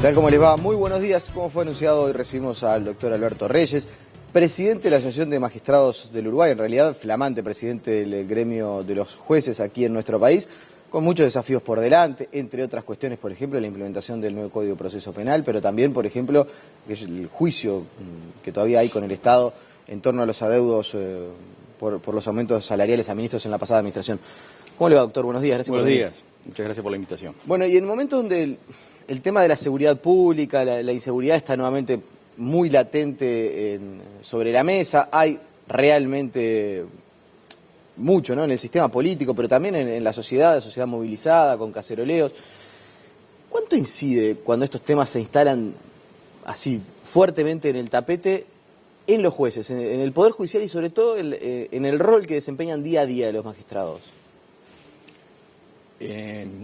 ¿Qué tal? ¿Cómo les va? Muy buenos días. Como fue anunciado, hoy recibimos al doctor Alberto Reyes, presidente de la Asociación de Magistrados del Uruguay, en realidad flamante presidente del gremio de los jueces aquí en nuestro país, con muchos desafíos por delante, entre otras cuestiones, por ejemplo, la implementación del nuevo Código de Proceso Penal, pero también, por ejemplo, el juicio que todavía hay con el Estado en torno a los adeudos por los aumentos salariales a ministros en la pasada administración. ¿Cómo le va, doctor? Buenos días. Buenos días. Muchas gracias por la invitación. Bueno, y en momentos donde el tema de la seguridad pública, la inseguridad está nuevamente muy latente sobre la mesa, hay realmente mucho, ¿no?, en el sistema político, pero también en la sociedad movilizada, con caceroleos. ¿Cuánto incide cuando estos temas se instalan así fuertemente en el tapete en los jueces, en el Poder Judicial y sobre todo en el rol que desempeñan día a día los magistrados?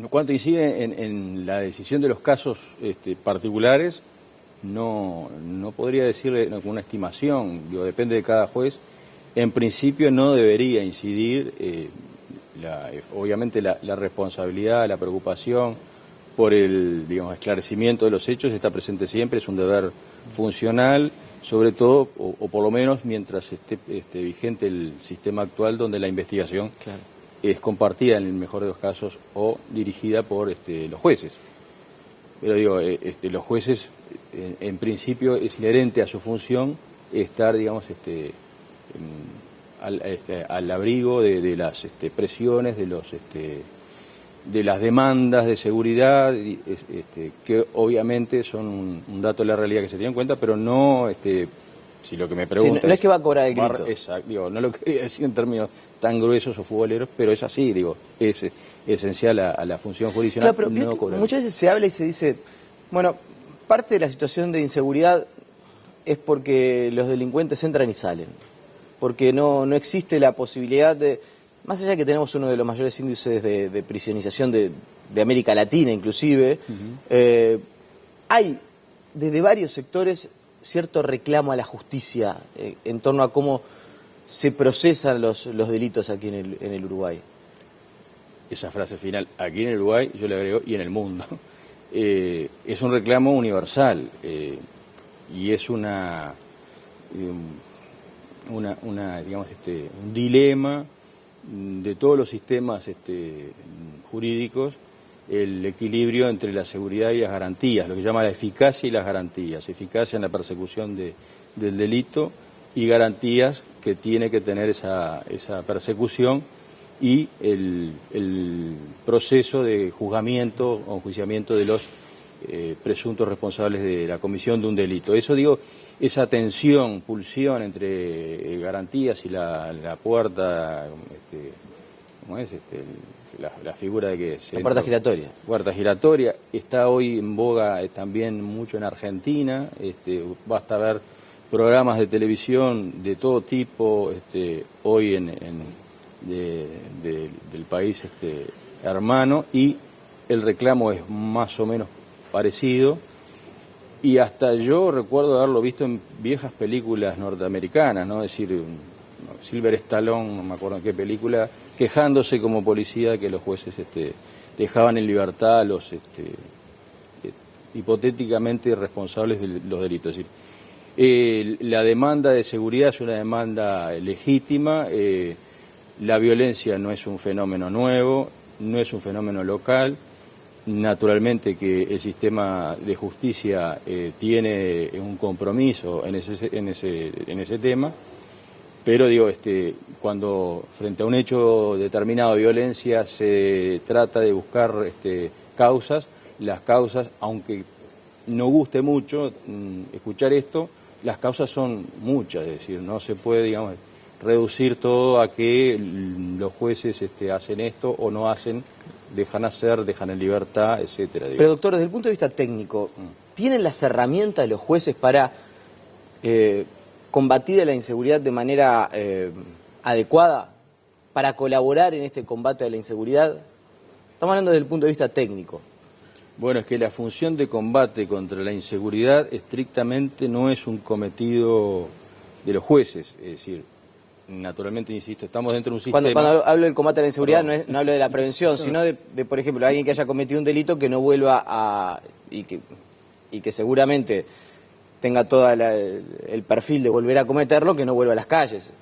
¿Cuánto incide en la decisión de los casos particulares? No podría decirle con una estimación, depende de cada juez. En principio no debería incidir, obviamente la responsabilidad, la preocupación por el esclarecimiento de los hechos está presente siempre, es un deber funcional, sobre todo, o por lo menos mientras esté vigente el sistema actual donde la investigación es compartida en el mejor de los casos o dirigida por los jueces. Pero los jueces en principio es inherente a su función estar, al abrigo de las presiones, de las demandas de seguridad, que obviamente son un dato de la realidad que se tiene en cuenta, pero no, si lo que me preguntan... Sí, no es que va a cobrar el grito. Exacto, no lo quería decir en términos tan gruesos o futboleros, pero es así, es esencial a la función jurisdiccional. Claro, pero no cobrar. Muchas veces se habla y se dice, bueno, parte de la situación de inseguridad es porque los delincuentes entran y salen, porque no existe la posibilidad de, más allá de que tenemos uno de los mayores índices de prisionización de América Latina inclusive, hay desde varios sectores cierto reclamo a la justicia en torno a cómo se procesan los delitos aquí en el Uruguay. Esa frase final, aquí en el Uruguay, yo le agrego, y en el mundo, es un reclamo universal y es un dilema de todos los sistemas jurídicos, el equilibrio entre la seguridad y las garantías, lo que llama la eficacia y las garantías, eficacia en la persecución del delito y garantías que tiene que tener esa persecución y el proceso de juzgamiento o enjuiciamiento de los presuntos responsables de la comisión de un delito. Eso esa tensión, pulsión entre garantías y la puerta, ¿cómo es? La figura de que... La puerta giratoria. Puerta giratoria, está hoy en boga también mucho en Argentina, basta ver programas de televisión de todo tipo hoy del país hermano, y el reclamo es más o menos parecido, y hasta yo recuerdo haberlo visto en viejas películas norteamericanas, ¿no? Es decir, Sylvester Stallone, no me acuerdo en qué película, quejándose como policía que los jueces dejaban en libertad a los hipotéticamente responsables de los delitos. Es decir, la demanda de seguridad es una demanda legítima, la violencia no es un fenómeno nuevo, no es un fenómeno local, naturalmente que el sistema de justicia tiene un compromiso en ese tema. Pero cuando frente a un hecho determinado de violencia se trata de buscar causas, las causas, aunque no guste mucho escuchar esto, las causas son muchas, es decir, no se puede, reducir todo a que los jueces hacen esto o no hacen, dejan hacer, dejan en libertad, etcétera. Pero doctor, desde el punto de vista técnico, ¿tienen las herramientas los jueces para combatir a la inseguridad de manera adecuada, para colaborar en este combate a la inseguridad? Estamos hablando desde el punto de vista técnico. Bueno, es que la función de combate contra la inseguridad estrictamente no es un cometido de los jueces, es decir, naturalmente, insisto, estamos dentro de un sistema... Cuando hablo del combate a la inseguridad no hablo de la prevención, sino de, por ejemplo, alguien que haya cometido un delito que no vuelva a... y que y que seguramente tenga todo el perfil de volver a cometerlo, que no vuelva a las calles,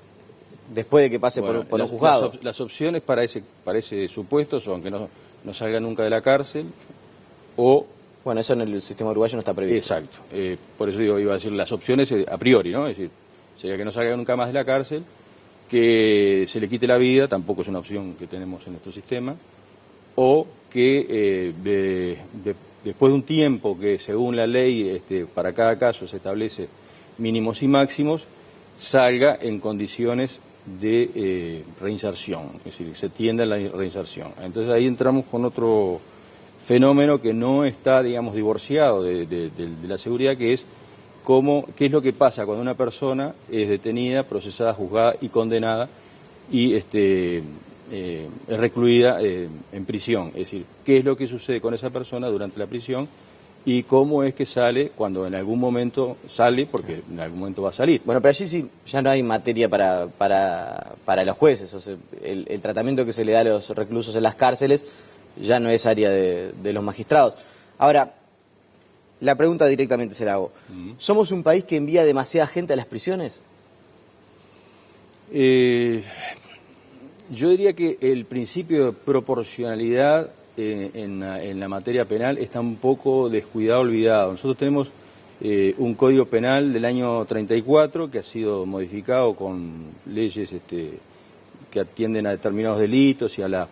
después de que pase por un juzgado. Las opciones para ese supuesto son que no salga nunca de la cárcel o... Bueno, eso en el sistema uruguayo no está previsto. Exacto. Por eso iba a decir las opciones a priori, ¿no? Es decir, sería que no salga nunca más de la cárcel, que se le quite la vida, tampoco es una opción que tenemos en nuestro sistema, o que después de un tiempo que según la ley para cada caso se establece mínimos y máximos, salga en condiciones de reinserción, es decir, se tiende a la reinserción. Entonces ahí entramos con otro fenómeno que no está, digamos, divorciado de la seguridad, que es qué es lo que pasa cuando una persona es detenida, procesada, juzgada y condenada y es recluida en prisión. Es decir, qué es lo que sucede con esa persona durante la prisión y cómo es que sale cuando en algún momento sale, porque en algún momento va a salir. Bueno, pero allí sí ya no hay materia para los jueces. O sea, el tratamiento que se le da a los reclusos en las cárceles ya no es área de los magistrados. Ahora, la pregunta directamente se la hago. ¿Somos un país que envía demasiada gente a las prisiones? Yo diría que el principio de proporcionalidad en la materia penal está un poco descuidado, olvidado. Nosotros tenemos un código penal del año 34 que ha sido modificado con leyes que atienden a determinados delitos y a la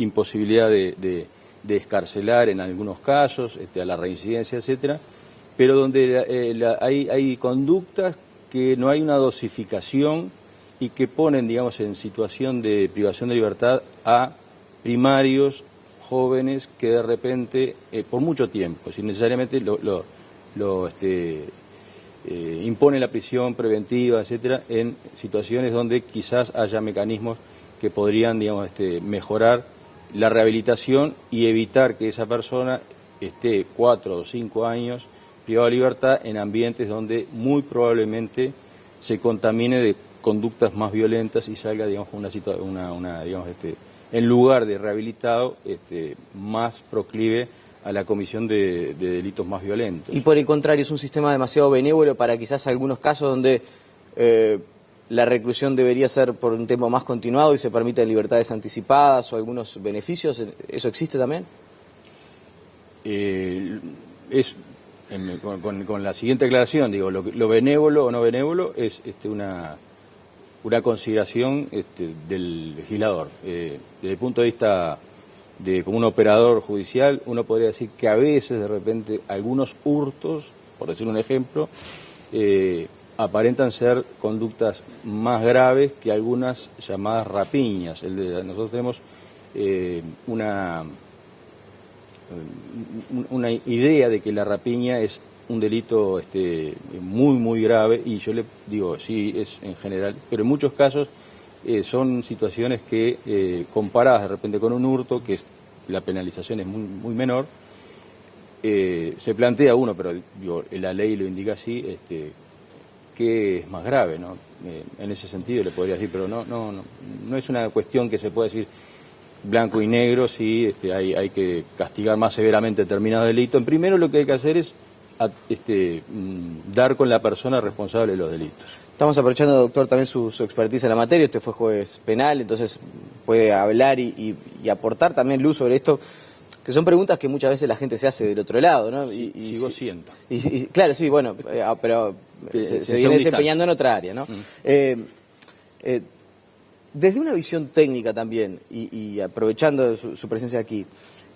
imposibilidad de excarcelar en algunos casos, a la reincidencia, etcétera, pero donde hay conductas que no hay una dosificación y que ponen, digamos, en situación de privación de libertad a primarios jóvenes que de repente, por mucho tiempo, sin necesariamente impone la prisión preventiva, etcétera, en situaciones donde quizás haya mecanismos que podrían, digamos, mejorar la rehabilitación y evitar que esa persona esté 4 o 5 años privada de libertad en ambientes donde muy probablemente se contamine de conductas más violentas y salga, digamos, en lugar de rehabilitado, más proclive a la comisión de delitos más violentos. Y por el contrario, es un sistema demasiado benévolo para quizás algunos casos donde la reclusión debería ser por un tiempo más continuado y se permiten libertades anticipadas o algunos beneficios. ¿Eso existe también? Con la siguiente aclaración, digo, lo benévolo o no benévolo es una consideración del legislador. Desde el punto de vista como un operador judicial, uno podría decir que a veces, de repente, algunos hurtos, por decir un ejemplo, aparentan ser conductas más graves que algunas llamadas rapiñas. Nosotros tenemos una idea de que la rapiña es un delito muy grave, y yo le digo, sí, es en general, pero en muchos casos son situaciones que, comparadas de repente con un hurto, que la penalización es muy menor, se plantea uno, pero digo, la ley lo indica así, que es más grave, ¿no? En ese sentido le podría decir, pero no es una cuestión que se pueda decir blanco y negro, sí, hay que castigar más severamente determinado delito. En primero lo que hay que hacer es dar con la persona responsable de los delitos. Estamos aprovechando, doctor, también su expertise en la materia. Usted fue juez penal, entonces puede hablar y aportar también luz sobre esto, que son preguntas que muchas veces la gente se hace del otro lado, ¿no? Sigo siendo. Claro, sí, bueno, pero se viene desempeñando en otra área, ¿no? Desde una visión técnica también, y aprovechando su presencia aquí,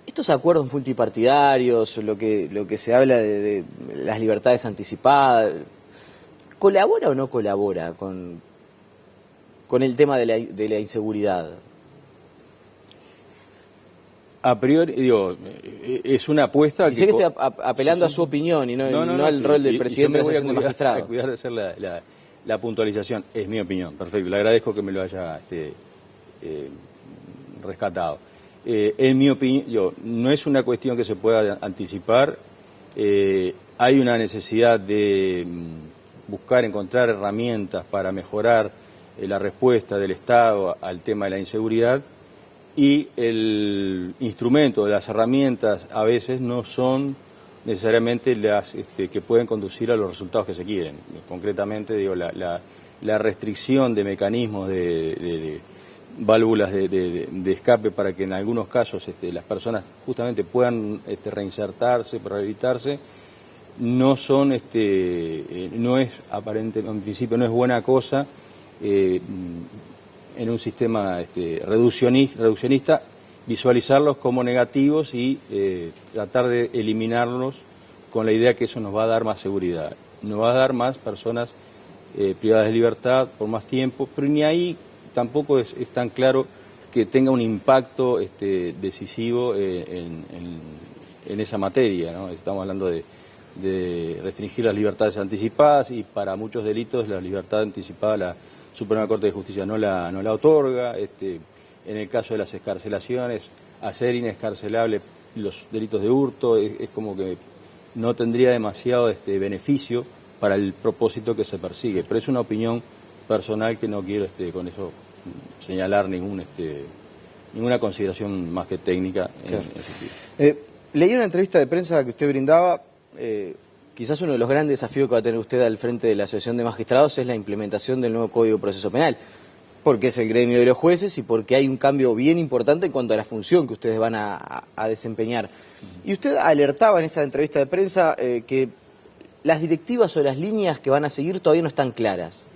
estos acuerdos multipartidarios, lo que se habla de las libertades anticipadas, ¿colabora o no colabora con el tema de la inseguridad? A priori, digo, es una apuesta... Y sé que estoy apelando a su opinión y no al rol del presidente de la Asociación de Magistrados. Voy a cuidar de hacer la puntualización. Es mi opinión, perfecto. Le agradezco que me lo haya rescatado. En mi opinión, no es una cuestión que se pueda anticipar. Hay una necesidad de encontrar herramientas para mejorar la respuesta del Estado al tema de la inseguridad, y el instrumento, las herramientas a veces no son necesariamente las que pueden conducir a los resultados que se quieren. Concretamente, digo, la restricción de mecanismos de válvulas de escape para que en algunos casos las personas justamente puedan reinsertarse, rehabilitarse, no son, no es aparente, en principio no es buena cosa en un sistema reduccionista visualizarlos como negativos y tratar de eliminarlos con la idea que eso nos va a dar más seguridad, nos va a dar más personas privadas de libertad por más tiempo, pero ni ahí tampoco es tan claro que tenga un impacto decisivo en esa materia, ¿no? Estamos hablando de restringir las libertades anticipadas y para muchos delitos la libertad anticipada la Suprema Corte de Justicia no la otorga. En el caso de las excarcelaciones, hacer inescarcelable los delitos de hurto es como que no tendría demasiado beneficio para el propósito que se persigue. Pero es una opinión personal que no quiero con eso señalar ninguna consideración más que técnica. Claro. Leí una entrevista de prensa que usted brindaba. Quizás uno de los grandes desafíos que va a tener usted al frente de la Asociación de Magistrados es la implementación del nuevo Código de Proceso Penal, porque es el gremio de los jueces y porque hay un cambio bien importante en cuanto a la función que ustedes van a desempeñar. Y usted alertaba en esa entrevista de prensa que las directivas o las líneas que van a seguir todavía no están claras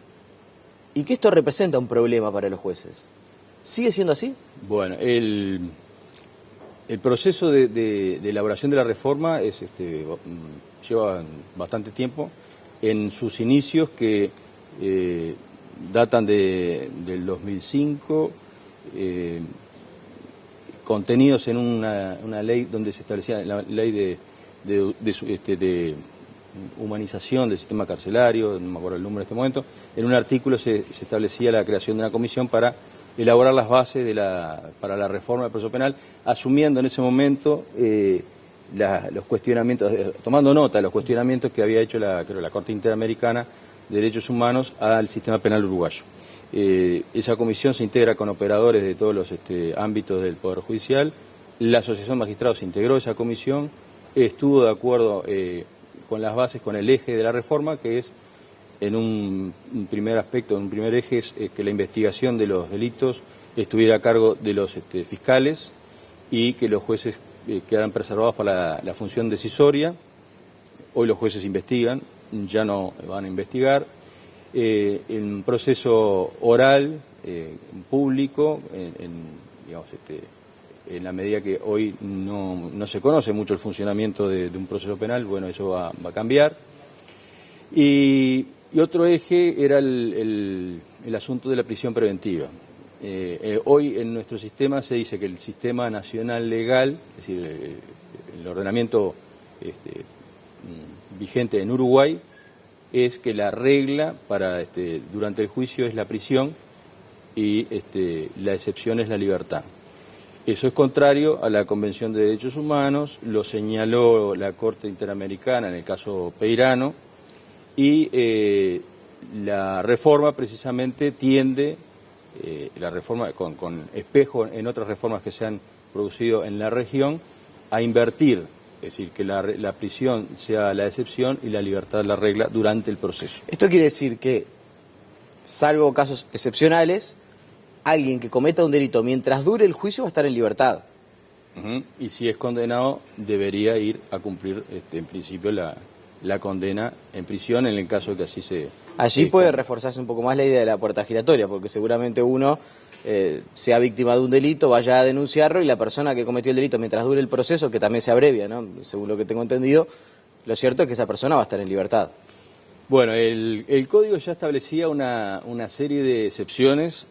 y que esto representa un problema para los jueces. ¿Sigue siendo así? Bueno, el proceso de elaboración de la reforma lleva bastante tiempo. En sus inicios, que datan del 2005, contenidos en una ley donde se establecía la ley de humanización del sistema carcelario, no me acuerdo el número en este momento. En un artículo se establecía la creación de una comisión para elaborar las bases para la reforma del proceso penal, asumiendo en ese momento los cuestionamientos, tomando nota de los cuestionamientos que había hecho la Corte Interamericana de Derechos Humanos al sistema penal uruguayo. Esa comisión se integra con operadores de todos los ámbitos del Poder Judicial. La Asociación de Magistrados integró esa comisión, estuvo de acuerdo con las bases, con el eje de la reforma, que es, en un primer aspecto, en un primer eje, es que la investigación de los delitos estuviera a cargo de los fiscales y que los jueces quedaran preservados para la función decisoria. Hoy los jueces investigan, ya no van a investigar. En proceso oral, público, en la medida que hoy no se conoce mucho el funcionamiento de un proceso penal, bueno, eso va a cambiar. Y otro eje era el asunto de la prisión preventiva. Hoy en nuestro sistema se dice que el sistema nacional legal, es decir, el ordenamiento vigente en Uruguay, es que la regla para durante el juicio es la prisión y la excepción es la libertad. Eso es contrario a la Convención de Derechos Humanos, lo señaló la Corte Interamericana en el caso Peirano, y la reforma precisamente tiende, la reforma con espejo en otras reformas que se han producido en la región, a invertir, es decir, que la prisión sea la excepción y la libertad la regla durante el proceso. Esto quiere decir que, salvo casos excepcionales, alguien que cometa un delito mientras dure el juicio va a estar en libertad. Y si es condenado, debería ir a cumplir, en principio, la condena en prisión, en el caso de que así se... Allí puede reforzarse un poco más la idea de la puerta giratoria, porque seguramente uno sea víctima de un delito, vaya a denunciarlo, y la persona que cometió el delito mientras dure el proceso, que también se abrevia, ¿no? Según lo que tengo entendido, lo cierto es que esa persona va a estar en libertad. Bueno, el código ya establecía una serie de excepciones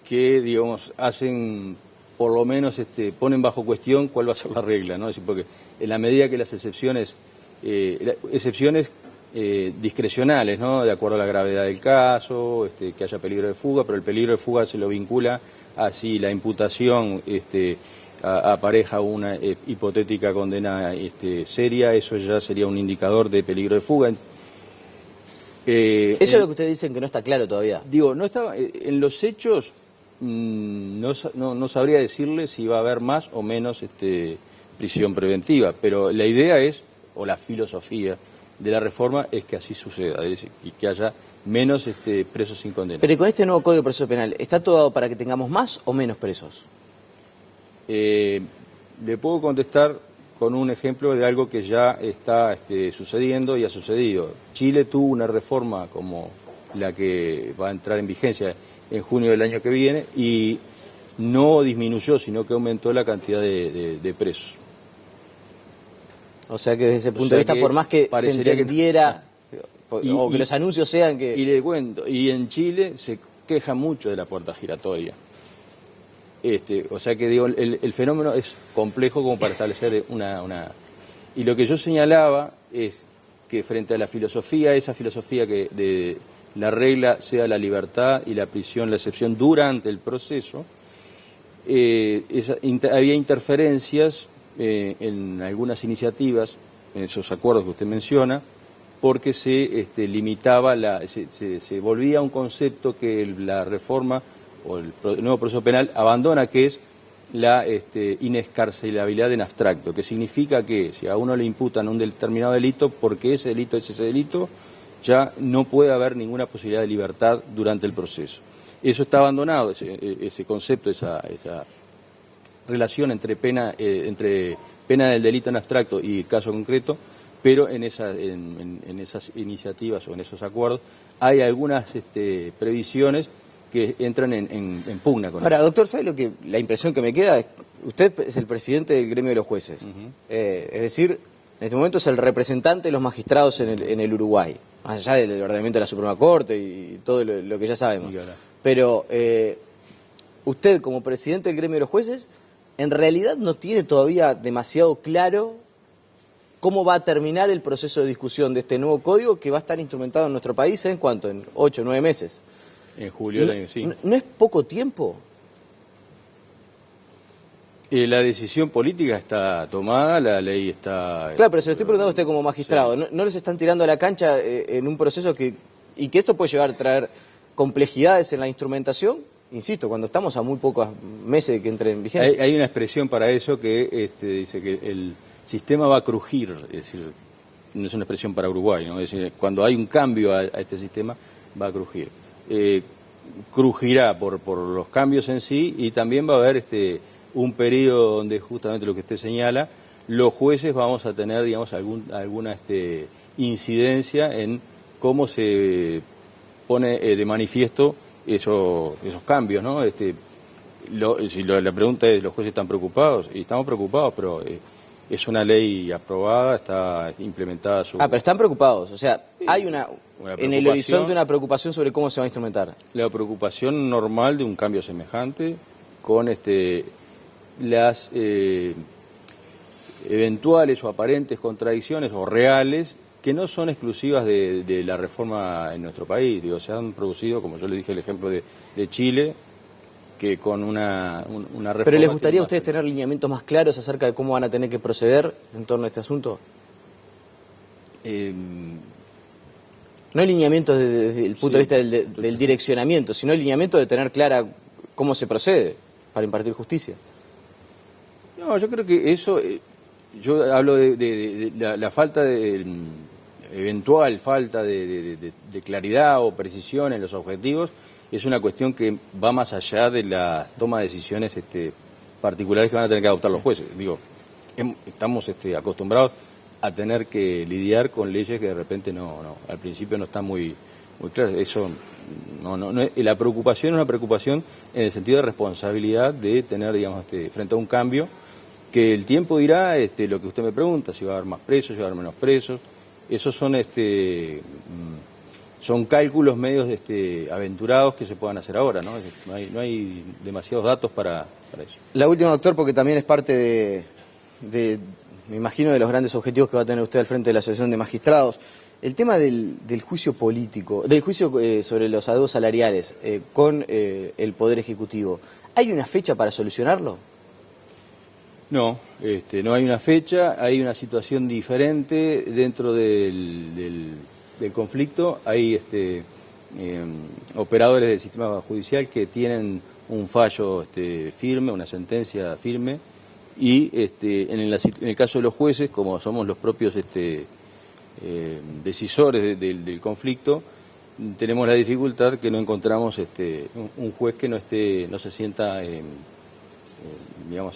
que, digamos, hacen, por lo menos, ponen bajo cuestión cuál va a ser la regla, ¿no? Es decir, porque en la medida que las excepciones discrecionales, ¿no? De acuerdo a la gravedad del caso, que haya peligro de fuga, pero el peligro de fuga se lo vincula a si la imputación apareja una hipotética condena seria, eso ya sería un indicador de peligro de fuga. Eso es lo que ustedes dicen que no está claro todavía. Digo, no estaba en los hechos, no sabría decirle si va a haber más o menos prisión preventiva, pero la idea es, o la filosofía de la reforma es que así suceda, es decir, y que haya menos presos sin condena. Pero con este nuevo Código de Proceso Penal, ¿está todo dado para que tengamos más o menos presos? Le puedo contestar con un ejemplo de algo que ya está sucediendo y ha sucedido. Chile tuvo una reforma como la que va a entrar en vigencia en junio del año que viene y no disminuyó, sino que aumentó la cantidad de presos. O sea que desde ese punto de vista, por más que se entendiera, que los anuncios sean que... Y le cuento, y en Chile se queja mucho de la puerta giratoria. O sea que digo, el fenómeno es complejo como para establecer una... Y lo que yo señalaba es que frente a la filosofía, esa filosofía que de la regla sea la libertad y la prisión, la excepción durante el proceso, había interferencias en algunas iniciativas, en esos acuerdos que usted menciona, porque se limitaba, se volvía un concepto que la reforma o el nuevo proceso penal abandona, que es la inescarcelabilidad en abstracto, que significa que si a uno le imputan un determinado delito, porque ese delito es ese delito, ya no puede haber ninguna posibilidad de libertad durante el proceso. Eso está abandonado, ese concepto, esa relación entre pena del delito en abstracto y caso concreto, pero en esas iniciativas o en esos acuerdos hay algunas previsiones que entran en pugna con Ahora, eso. doctor, ¿sabe la impresión que me queda? Usted es el presidente del gremio de los jueces. Es decir, en este momento es el representante de los magistrados en el Uruguay, más allá del ordenamiento de la Suprema Corte y todo lo que ya sabemos. Pero usted, como presidente del gremio de los jueces, en realidad no tiene todavía demasiado claro cómo va a terminar el proceso de discusión de este nuevo código que va a estar instrumentado en nuestro país ¿en cuánto? En 8 o 9 meses. En julio del año, sí. ¿No es poco tiempo? La decisión política está tomada, la ley está... Claro, pero se lo estoy preguntando a usted como magistrado. Sí. ¿No les están tirando a la cancha en un proceso y que esto puede llegar a traer complejidades en la instrumentación? Insisto, cuando estamos a muy pocos meses de que entre en vigencia. Hay una expresión para eso que dice que el sistema va a crujir, es decir, no es una expresión para Uruguay, ¿no? Es decir, cuando hay un cambio a este sistema, va a crujir. Crujirá por los cambios en sí y también va a haber un periodo donde justamente lo que usted señala, los jueces vamos a tener, digamos, alguna incidencia en cómo se pone de manifiesto esos cambios, ¿no? La pregunta es, ¿los jueces están preocupados? Y estamos preocupados, pero es una ley aprobada, está implementada. Pero están preocupados, o sea, hay en el horizonte una preocupación sobre cómo se va a instrumentar. La preocupación normal de un cambio semejante con las eventuales o aparentes contradicciones o reales que no son exclusivas de la reforma en nuestro país. Digo, se han producido, como yo le dije, el ejemplo de Chile, que con una reforma... ¿Pero les gustaría a ustedes tener lineamientos más claros acerca de cómo van a tener que proceder en torno a este asunto? No lineamientos desde el punto de vista del direccionamiento, sino el lineamiento de tener clara cómo se procede para impartir justicia. No, yo creo que eso... yo hablo de la falta de... eventual falta de claridad o precisión en los objetivos, es una cuestión que va más allá de la toma de decisiones particulares que van a tener que adoptar los jueces. Digo, estamos acostumbrados a tener que lidiar con leyes que de repente al principio no están muy claras. Eso la preocupación es una preocupación en el sentido de responsabilidad de tener, digamos, frente a un cambio que el tiempo dirá lo que usted me pregunta, si va a haber más presos, si va a haber menos presos. Esos son cálculos medios aventurados que se puedan hacer ahora, ¿no? No hay demasiados datos para eso. La última, doctor, porque también es parte me imagino, de los grandes objetivos que va a tener usted al frente de la Asociación de Magistrados. El tema del juicio político, del juicio sobre los adeudos salariales con el Poder Ejecutivo, ¿hay una fecha para solucionarlo? No, no hay una fecha, hay una situación diferente dentro del conflicto. Hay operadores del sistema judicial que tienen un fallo firme, una sentencia firme, y en el caso de los jueces, como somos los propios decisores del conflicto, tenemos la dificultad que no encontramos un juez que no se sienta digamos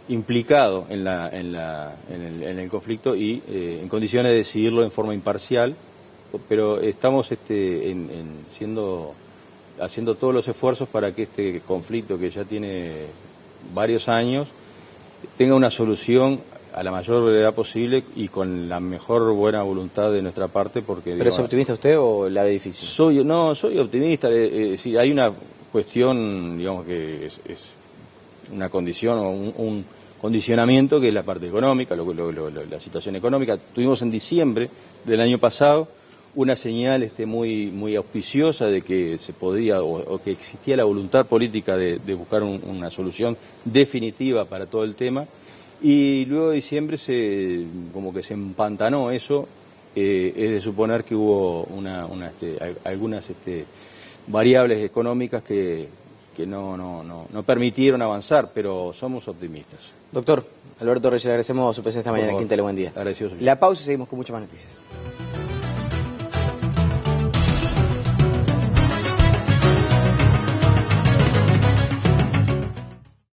implicado en el conflicto y en condiciones de decidirlo en forma imparcial, pero estamos haciendo todos los esfuerzos para que este conflicto, que ya tiene varios años, tenga una solución a la mayor brevedad posible y con la mejor buena voluntad de nuestra parte, porque... ¿Pero es optimista usted o la ve difícil? Soy optimista. Sí, hay una cuestión, digamos, que es una condición o un condicionamiento, que es la parte económica, la situación económica. Tuvimos en diciembre del año pasado una señal muy auspiciosa de que se podía o que existía la voluntad política de buscar una solución definitiva para todo el tema, y luego de diciembre como que se empantanó eso. Es de suponer que hubo algunas variables económicas que no permitieron avanzar, pero somos optimistas. Doctor Alberto Reyes, le agradecemos su presencia esta mañana aquí en Tele Buen Día. Agradecido. La pausa y seguimos con muchas más noticias.